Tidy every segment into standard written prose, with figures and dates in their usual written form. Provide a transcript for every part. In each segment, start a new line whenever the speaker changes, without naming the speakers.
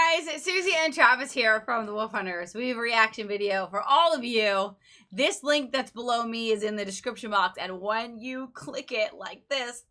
guys, Susie and Travis here from the Wolf Hunters. We have a reaction video for all of you. This link that's below me is in the description box, and when you click it like this,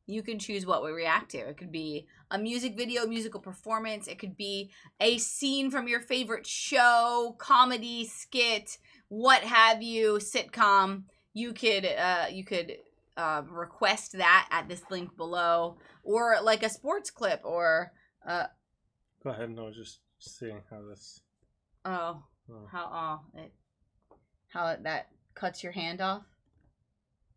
you can choose what we react to. It could be a music video, musical performance. It could be a scene from your favorite show, comedy, skit, what have you, sitcom. You could request that at this link below, or like a sports clip, or
Go ahead. No, just seeing how this.
How that cuts your hand off,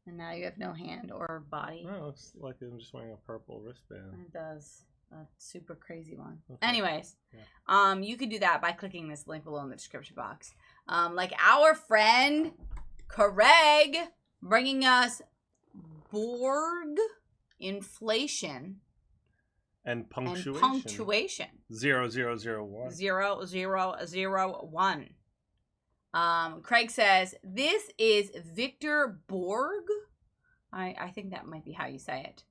and now you have no hand or body.
No, it looks like I'm just wearing a purple wristband.
It does. A super crazy one.
Okay.
Anyways, you could do that by clicking this link below in the description box. Like our friend Craig bringing us Borge, Inflation,
and Punctuation. 0001.
0001. Craig says, this is Victor Borge. I think that might be how you say it.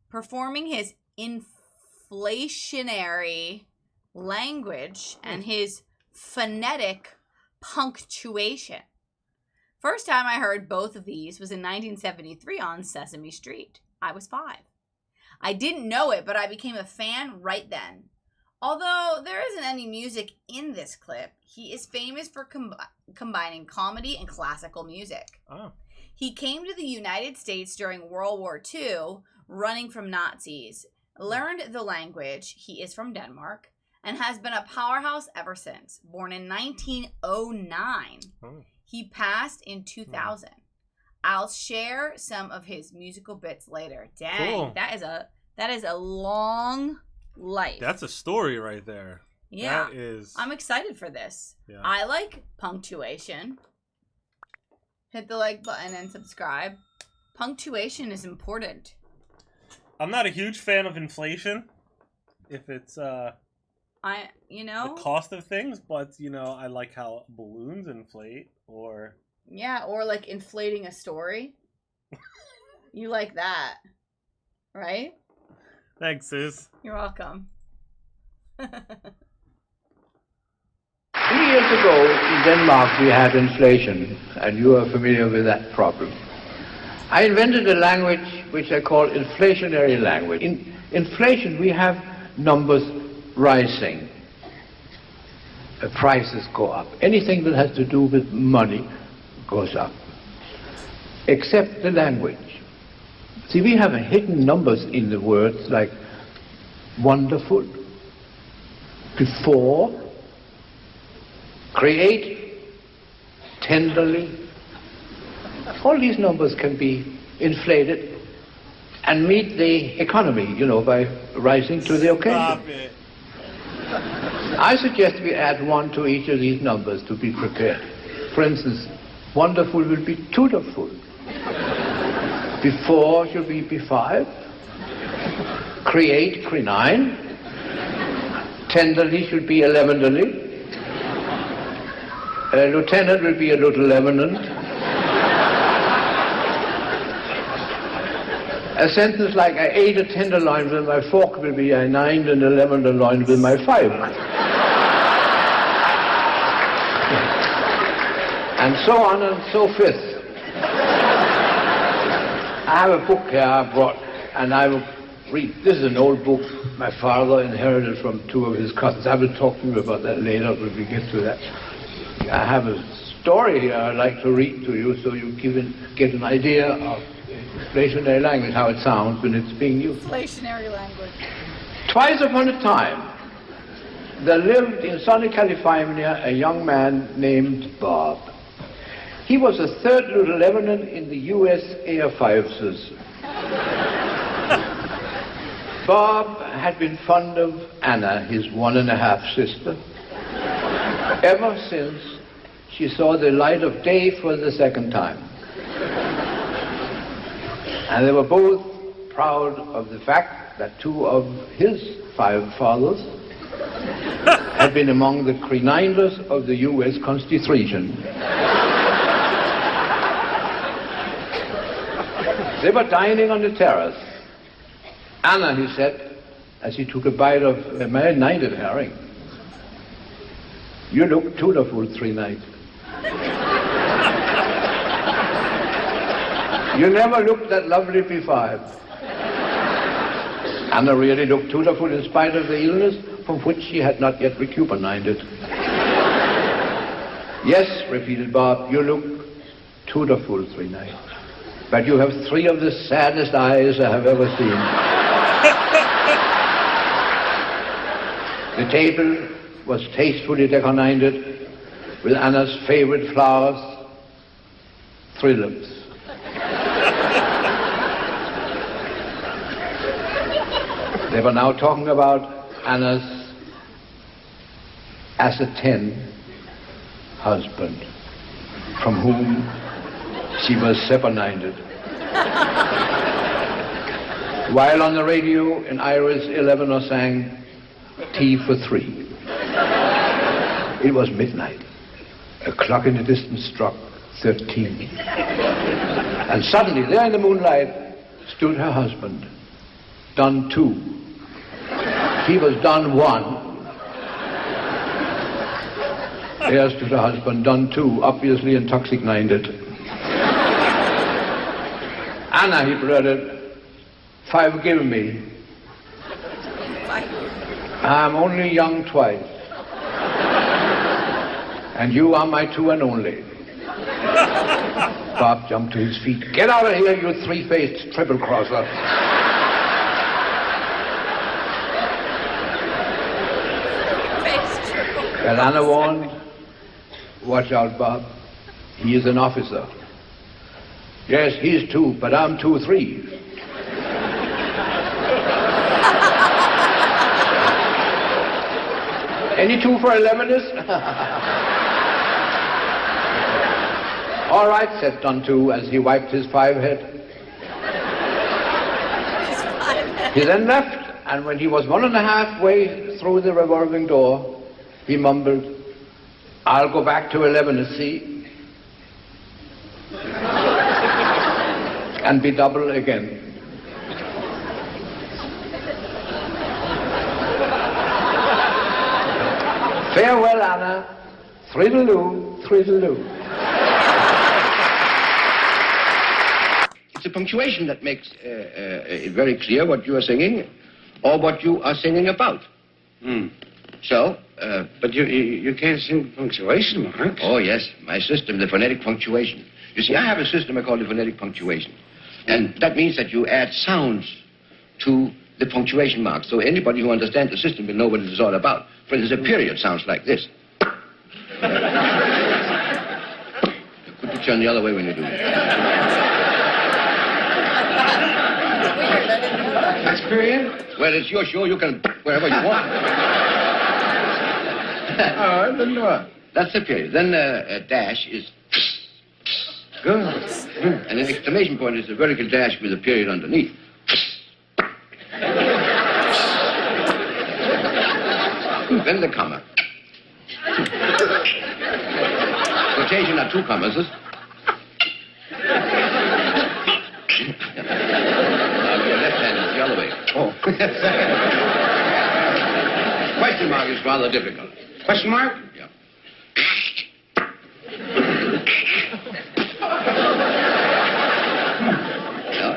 Performing his inflationary language and his phonetic punctuation. First time I heard both of these was in 1973 on Sesame Street. I was 5. I didn't know it, but I became a fan right then. Although there isn't any music in this clip, he is famous for combining comedy and classical music.
Oh.
He came to the United States during World War II, running from Nazis, learned the language, he is from Denmark, and has been a powerhouse ever since. Born in 1909.
Oh.
He passed in 2000. I'll share some of his musical bits later. Dang,
cool.
that is a long life.
That's a story right there.
Yeah,
that is.
I'm excited for this.
Yeah.
I like Punctuation. Hit the like button and subscribe. Punctuation is important.
I'm not a huge fan of inflation. If it's
the
cost of things, but I like how balloons inflate, or
or like inflating a story. You like that, right?
Thanks, sis.
You're welcome.
3 years ago in Denmark we had inflation, and you are familiar with that problem. I invented a language which I call inflationary language. In inflation we have numbers rising. Prices go up. Anything that has to do with money goes up. Except the language. See, we have hidden numbers in the words like wonderful, before, create, tenderly. All these numbers can be inflated and meet the economy, by rising to the occasion.
Stop it.
I suggest we add 1 to each of these numbers to be prepared. For instance, wonderful will be tutorful. Before should be B5. Create, Cre9. Tenderly should be 11derly. Lieutenant will be a little Lebanon. A sentence like I ate a tenderloin with my fork will be I nined an 11derloin with my 5. And so on and so forth. I have a book here I brought, and I will read. This is an old book my father inherited from 2 of his cousins. I will talk to you about that later when we get to that. I have a story here I'd like to read to you so you get an idea of inflationary language, how it sounds when it's being used.
Inflationary language.
Twice upon a time, there lived in sunny California a young man named Bob. He was a 3rd lieutenant in the U.S. Air Forces. Bob had been fond of Anna, his 1.5 sister, ever since she saw the light of day for the 2nd time. And they were both proud of the fact that 2 of his 5 fathers had been among the Cre9ers of the U.S. Constitution. They were dining on the terrace. Anna, he said, as he took a bite of a marinated herring. You look beautiful 3 nights. You never looked that lovely before. Anna really looked beautiful in spite of the illness from which she had not yet recuperated. Yes, repeated Bob, you look beautiful 3 nights. But you have 3 of the saddest eyes I have ever seen. The table was tastefully decorated with Anna's favorite flowers, tulips. They were now talking about Anna's ascertained husband, from whom she was separated. While on the radio, an Iris 11er sang Tea for 3. It was midnight. A clock in the distance struck 13. And suddenly, there in the moonlight, stood her husband, done 2. He was done 1. There stood her husband, done 2, obviously intoxicated. Anna, he blurted, 5 give me. I'm only young twice. And you are my 2 and only. Bob jumped to his feet. Get out of here, you 3-faced triple-crosser. And Anna warned, watch out, Bob. He is an officer. Yes, he's 2, but I'm 2-3. Any 2 for 11ers? All right, said Don 2 as he wiped his 5 head. He then left, and when he was 1.5 way through the revolving door, he mumbled, I'll go back to 11 see, and be double again. Farewell, Anna. Thriddle-oo, thriddle-oo.
It's a punctuation that makes it very clear what you are singing or what you are singing about. So,
but you can't sing punctuation marks.
Oh, yes, my system, the phonetic punctuation. You see, I have a system I call the phonetic punctuation. And that means that you add sounds to the punctuation marks. So anybody who understands the system will know what it is all about. For instance, a period sounds like this. Could you turn the other way when you do that?
That's period?
Well, it's your show. You can wherever you want.
I didn't know.
That's the period. Then a dash is...
Good.
And an exclamation point is a vertical dash with a period underneath. Then the comma. Quotation are 2 commas. Now, your left hand is the other way.
Oh.
Question mark is rather difficult.
Question mark?
Yeah.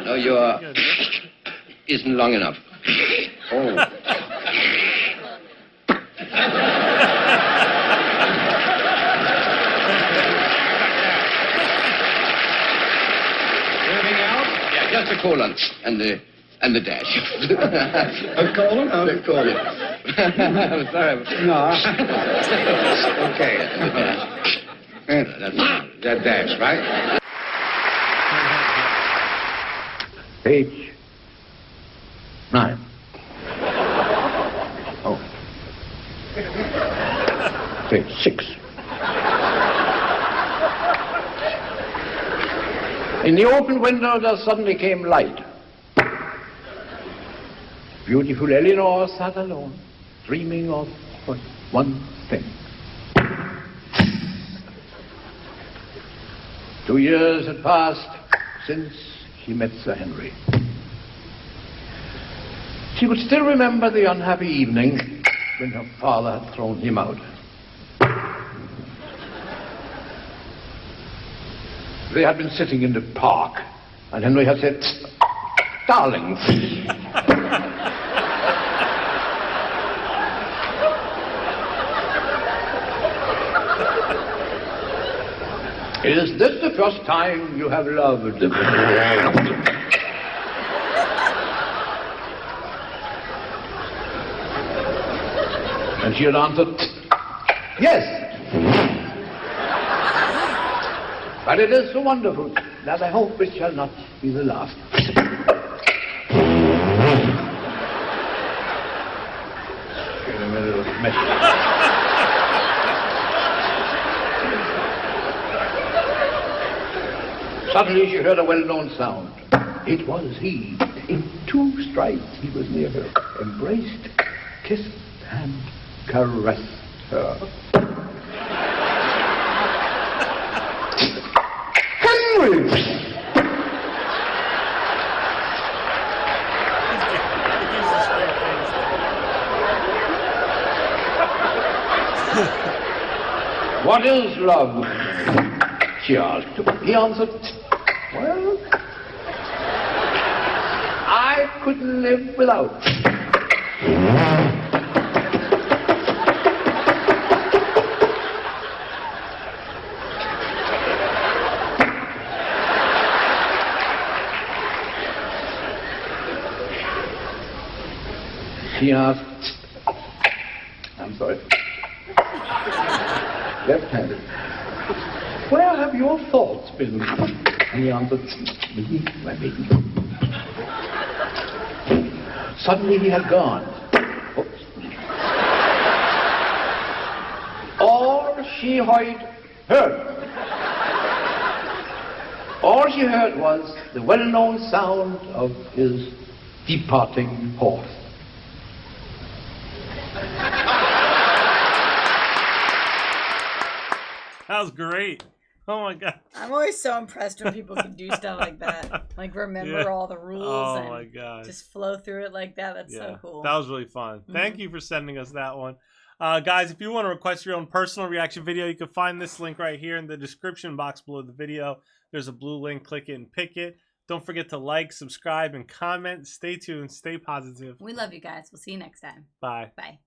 No, your isn't long enough.
Oh. Anything else?
Yeah, just a colon and the dash.
A colon?
The colon. I'm sorry.
No. Okay.
That's
That dash, right?
Page 9. Oh. Page 6. In the open window there suddenly came light. Beautiful Eleanor sat alone, dreaming of but one thing. 2 years had passed since he met Sir Henry. She could still remember the unhappy evening when her father had thrown him out. They had been sitting in the park, and Henry had said, "Darling." "Is this the first time you have loved?" And she had answered, "Yes." "But it is so wonderful that I hope it shall not be the last." In the middle of the message. Suddenly she heard a well-known sound. It was he. In 2 strides he was near her, embraced, kissed, and caressed her. Henry! "What is love?" she asked. He answered, "Well, I couldn't live without." He asked, I'm sorry, left-handed, "Where have your thoughts been?" And he answered, "Me, my baby." Suddenly he had gone. Oops. All she heard was the well-known sound of his departing horse.
That was great. Oh my god.
I'm always so impressed when people can do stuff like that. Like remember all the rules
Oh my god.
just flow through it like that. That's so cool.
That was really fun. Thank you for sending us that one. Guys, if you want to request your own personal reaction video, you can find this link right here in the description box below the video. There's a blue link. Click it and pick it. Don't forget to like, subscribe, and comment. Stay tuned. Stay positive.
We love you guys. We'll see you next time.
Bye.
Bye.